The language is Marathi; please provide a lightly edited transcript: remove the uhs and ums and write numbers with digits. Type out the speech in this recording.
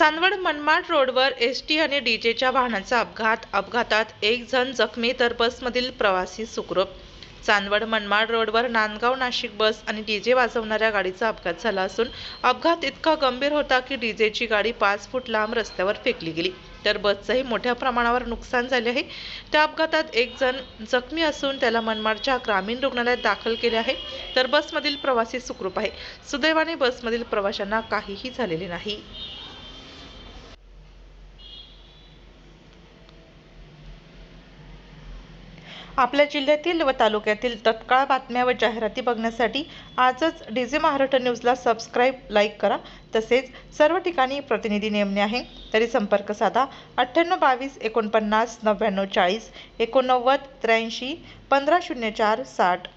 चांदवड मनमाड रोडवर एसटी आणि डीजेच्या वाहनाचा अपघातात एक जण जखमी तर बसमधील प्रवासी सुखरूप। चांदवड मनमाड रोडवर नांदगाव नाशिक बस आणि डीजे वाजवणाऱ्या गाडीचा अपघात झाला असून अपघात इतका गंभीर होता की डीजेची गाडी 5 फूट लांब रस्त्यावर फेकली गेली तर बसचंही मोठ्या प्रमाणावर नुकसान झाले आहे। त्या अपघातात एक जण जखमी असून त्याला मनमाडच्या ग्रामीण रुग्णालयात दाखल केले आहे तर बसमधील प्रवासी सुखरूप आहे। सुदैवाने बसमधील प्रवाशांना काहीही झालेले नाही। आपल्या जिल्ह्यातील व तालुक्यातील तत्काळ बातम्या व जाहिराती बघण्यासाठी आजच डीजे महाराष्ट्र न्यूजला सबस्क्राईब, लाईक करा। तसेच सर्व ठिकाणी प्रतिनिधी नेमणे आहे तरी संपर्क साधा 9822 49 99 40 89 83 1504 60।